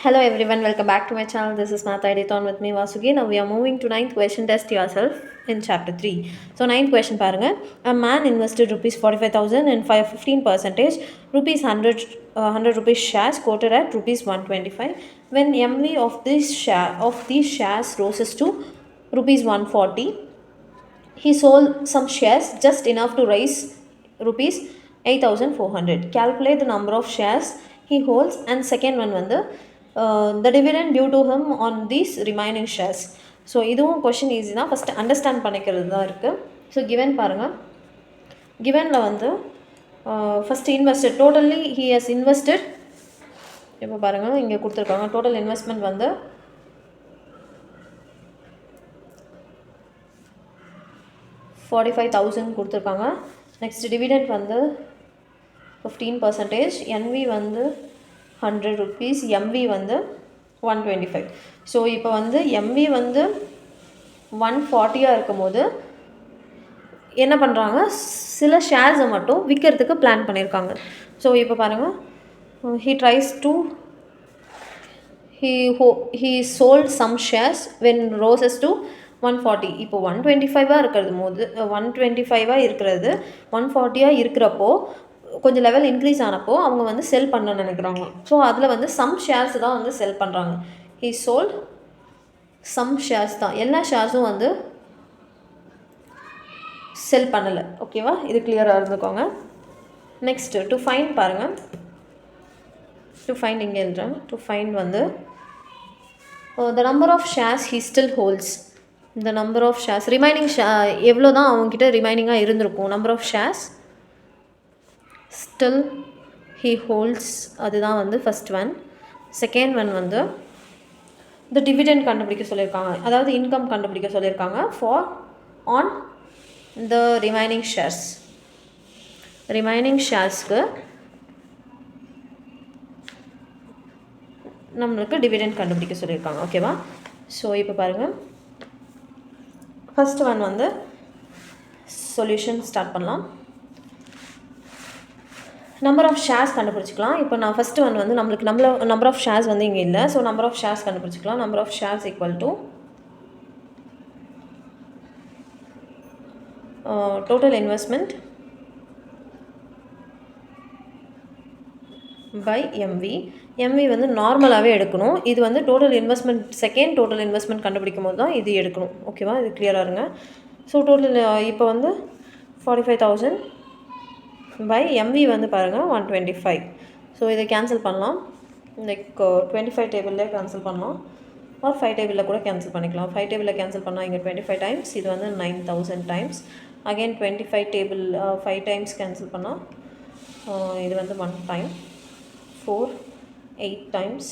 Hello everyone, welcome back to my channel. This is Math Editon with me Vasugi. Now we are moving to ninth question. Test yourself in chapter 3. So ninth question பாருங்க. A man invested rupees 45,000 in 15% rupees 100 rupees shares quoted at rupees 125. When MV of these shares roses to rupees 140, he sold some shares just enough to raise rupees 8,400. Calculate the number of shares he holds, and second one வந்து the dividend due to him on these remaining shares. So இதுவும் question easy தான். First understand பண்ணிக்கிறது தான் இருக்குது. So given பாருங்கள். கிவனில் வந்து first invested totally he has invested. இப்போ பாருங்கள் இங்கே கொடுத்துருக்காங்க. டோட்டல் இன்வெஸ்ட்மெண்ட் வந்து 45,000 கொடுத்துருக்காங்க. நெக்ஸ்ட் டிவிடெண்ட் வந்து 15%, என்வி வந்து 100 rupees, எம்வி வந்து 125. ஸோ இப்போ வந்து எம்வி வந்து 140 இருக்கும் போது என்ன பண்ணுறாங்க, சில ஷேர்ஸை மட்டும் விற்கிறதுக்கு பிளான் பண்ணியிருக்காங்க. ஸோ இப்போ பாருங்கள், he sold some shares when roses to 140. இப்போ 125 இருக்கிறது போது 125 இருக்கிறது 140 இருக்கிறப்போ கொஞ்சம் லெவல் இன்க்ரீஸ் ஆனப்போ அவங்க வந்து செல் பண்ண நினைக்கிறாங்க. ஸோ அதில் வந்து சம் ஷேர்ஸ் தான் வந்து செல் பண்ணுறாங்க. he sold some shares தான், எல்லா ஷேர்ஸும் வந்து செல் பண்ணலை. ஓகேவா, இது கிளியராக இருந்துக்கோங்க. நெக்ஸ்ட்டு டு ஃபைண்ட் பாருங்கள். டு ஃபைண்ட் இங்கே எழுதுறேன். டு ஃபைண்ட் வந்து the number of shares he still holds. the number of shares remaining எவ்வளோ தான் அவங்கக்கிட்ட ரிமைனிங்காக இருந்திருக்கும். number of shares still he holds, அதுதான் வந்து ஃபஸ்ட் ஒன். செகண்ட் ஒன் வந்து the dividend கண்டுபிடிக்க சொல்லியிருக்காங்க, அதாவது இன்கம் கண்டுபிடிக்க சொல்லியிருக்காங்க for on the remaining shares. Remaining ஷேர்ஸ்க்கு நம்மளுக்கு டிவிடெண்ட் கண்டுபிடிக்க சொல்லியிருக்காங்க. ஓகேவா, ஸோ இப்போ பாருங்கள், ஃபஸ்ட் ஒன் வந்து சொல்யூஷன் ஸ்டார்ட் பண்ணலாம். நம்பர் ஆஃப் ஷேர்ஸ் கண்டுபிடிச்சிக்கலாம். இப்போ நான் ஃபஸ்ட்டு ஒன் வந்து நம்மளுக்கு நம்பர் ஆஃப் ஷேர்ஸ் வந்து இங்கே இல்லை. ஸோ நம்பர் ஆஃப் ஷேர்ஸ் கண்டுபிடிச்சிக்கலாம். Number of shares equal to total investment by MV. MV வந்து நார்மலாகவே எடுக்கணும். இது வந்து total investment, second total investment கண்டுபிடிக்கும் போது தான் இது எடுக்கணும். ஓகேவா, இது கிளியராக இருங்க. ஸோ டோட்டல் இப்போ வந்து 45,000 பை எம்வி வந்து பாருங்கள் 125. ஸோ இதை கேன்சல் பண்ணலாம். லைக் 25 டேபிளில் கேன்சல் பண்ணலாம், ஆர் 5 டேபிளில் கூட கேன்சல் பண்ணிக்கலாம். 5 டேபிளில் கேன்சல் பண்ணால் இங்கே 25 டைம்ஸ், இது வந்து 9,000 times. Again 25 table 5 times cancel பண்ணால் இது வந்து 1 டைம், 4 8 டைம்ஸ்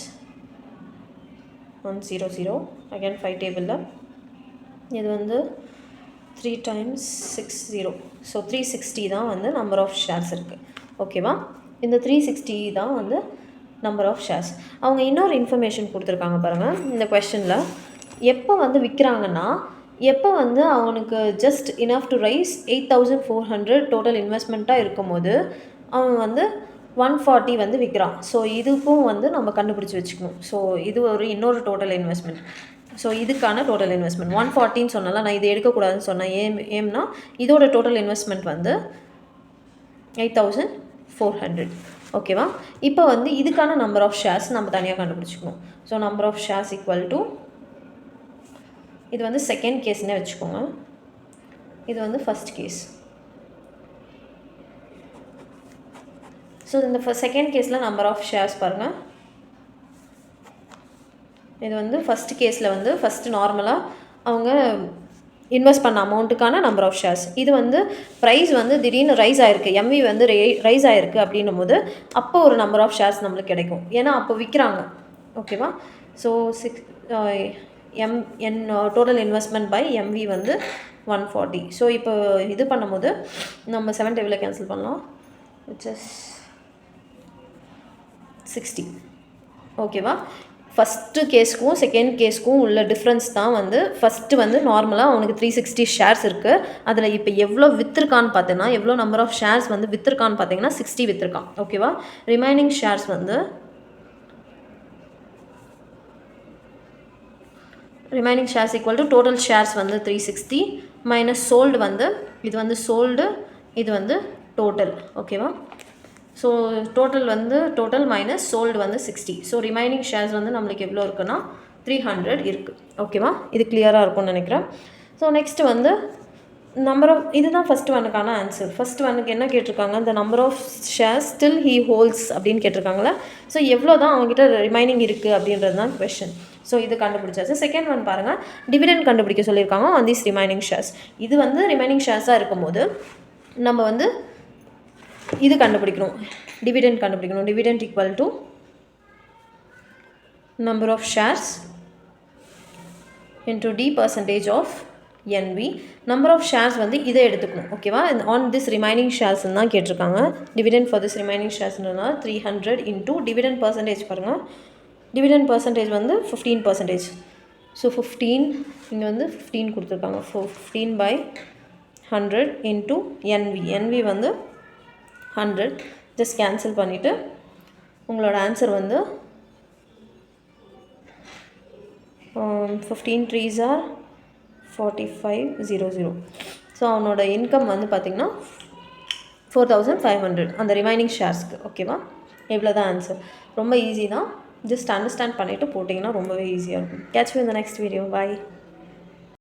100. அகெயின் 5 டேபிளில் இது வந்து 3 டைம்ஸ் 60. ஸோ 360 தான் வந்து நம்பர் ஆஃப் ஷேர்ஸ் இருக்குது. ஓகேவா, இந்த 360 தான் வந்து நம்பர் ஆஃப் ஷேர்ஸ். அவங்க இன்னொரு இன்ஃபர்மேஷன் கொடுத்துருக்காங்க பாருங்கள் இந்த கொஸ்டினில். எப்போ வந்து விற்கிறாங்கன்னா, எப்போ வந்து அவனுக்கு just enough to raise 8,400 total இன்வெஸ்ட்மெண்ட்டாக இருக்கும்போது அவன் வந்து 140 வந்து விற்கிறான். ஸோ இதுக்கும் வந்து நம்ம கண்டுபிடிச்சி வச்சுக்கணும். ஸோ இது ஒரு இன்னொரு டோட்டல் இன்வெஸ்ட்மெண்ட். ஸோ இதுக்கான டோட்டல் இன்வெஸ்ட்மெண்ட் 140ன்னு சொன்னால நான் இது எடுக்கக்கூடாதுன்னு சொன்னேன். ஏம்னா இதோட டோட்டல் இன்வெஸ்ட்மெண்ட் வந்து 8,400. ஓகேவா, இப்போ வந்து இதுக்கான நம்பர் ஆஃப் ஷேர்ஸ் நம்ம தனியாக கண்டுபிடிச்சிக்கணும். So number of shares equal to, இது வந்து செகண்ட் கேஸ்னே வச்சுக்கோங்க, இது வந்து ஃபஸ்ட் கேஸ். ஸோ இந்த செகண்ட் கேஸில் நம்பர் ஆஃப் ஷேர்ஸ் பாருங்கள். இது வந்து ஃபஸ்ட் கேஸில் வந்து ஃபஸ்ட்டு நார்மலாக அவங்க இன்வெஸ்ட் பண்ண அமௌண்ட்டுக்கான நம்பர் ஆஃப் ஷேர்ஸ். இது வந்து ப்ரைஸ் வந்து திடீர்னு ரைஸ் ஆகிருக்கு, எம்வி வந்து ரைஸ் ஆகிருக்கு அப்படின்னும் போது அப்போ ஒரு நம்பர் ஆஃப் ஷேர்ஸ் நம்மளுக்கு கிடைக்கும். ஏன்னா அப்போ விற்கிறாங்க. ஓகேவா, so total investment by MV வந்து 140. ஸோ இப்போ இது பண்ணும்போது நம்ம 7 டேபிளில் கேன்சல் பண்ணலாம், விச் இஸ் 60. ஓகேவா, ஃபஸ்ட்டு கேஸ்க்கும் செகண்ட் கேஸ்க்கும் உள்ள டிஃப்ரென்ஸ் தான் வந்து ஃபஸ்ட்டு வந்து நார்மலாக அவனுக்கு 360 ஷேர்ஸ் இருக்குது. அதில் இப்போ எவ்வளோ விற்றுருக்கான்னு பார்த்தீங்கன்னா, எவ்வளோ நம்பர் ஆஃப் ஷேர்ஸ் வந்து விற்றுருக்கான்னு பார்த்தீங்கன்னா 60 விற்றுருக்கான். ஓகேவா, ரிமைனிங் ஷேர்ஸ் வந்து remaining shares equal to total shares வந்து 360 மைனஸ் சோல்டு வந்து இது வந்து சோல்டு இது வந்து டோட்டல். ஓகேவா? ஸோ டோட்டல் மைனஸ் சோல்டு வந்து 60. ஸோ ரிமைனிங் ஷேர்ஸ் வந்து நம்மளுக்கு எவ்வளோ இருக்குன்னா 300 இருக்குது. ஓகேவா? இது கிளியராக இருக்கும்னு நினைக்கிறேன். ஸோ நெக்ஸ்ட் வந்து நம்பர் ஆஃப் இதுதான் ஃபஸ்ட் ஒன்னுக்கான ஆன்சர். ஃபஸ்ட் ஒன்னுக்கு என்ன கேட்டிருக்காங்க, இந்த number of shares still he holds அப்படின்னு கேட்டிருக்காங்களா. ஸோ எவ்வளோ தான் அவங்ககிட்ட ரிமைனிங் இருக்குது அப்படின்றது தான் கொஷின். ஸோ இது கண்டுபிடிச்சாச்சு. செகண்ட் ஒன் பாருங்கள், டிவிடெண்ட் கண்டுபிடிக்க சொல்லியிருக்காங்க ஆன் திஸ் ரிமைனிங் ஷேர்ஸ். இது வந்து ரிமைனிங் ஷேர்ஸாக இருக்கும்போது நம்ம வந்து இது கண்டுபிடிக்கணும், டிவிடெண்ட் கண்டுபிடிக்கணும். Dividend equal to number of shares into the percentage of NV. Number of shares வந்து இதை எடுத்துக்கணும். ஓகேவா? ஆன் திஸ் ரிமைனிங் ஷேர்ஸ்ன்னு தான் கேட்டிருக்காங்க. டிவிடெண்ட் ஃபார் திஸ் ரிமைனிங் ஷேர்ஸ்ன்றதுனா 300 இன்டூ டிவிடெண்ட் பர்சன்டேஜ் பாருங்கள். டிவிடெண்ட் பர்சன்டேஜ் வந்து 15%. ஸோ 15 இங்கே வந்து 15 கொடுத்துருக்காங்க. 15/100 இன்டூ NV வந்து 100. ஜஸ்ட் கேன்சல் பண்ணிவிட்டு உங்களோட ஆன்சர் வந்து 15 3s are 4500. ஸோ அவனோட இன்கம் வந்து பார்த்திங்கன்னா 4500 அந்த ரிமைனிங் ஷேர்ஸ்க்கு. ஓகேவா? எவ்வளோ தான் ஆன்சர். ரொம்ப ஈஸி தான். ஜஸ்ட் அண்டர்ஸ்டாண்ட் பண்ணிவிட்டு போட்டிங்கன்னா ரொம்பவே ஈஸியாக இருக்கும். Catch you in the next video. Bye.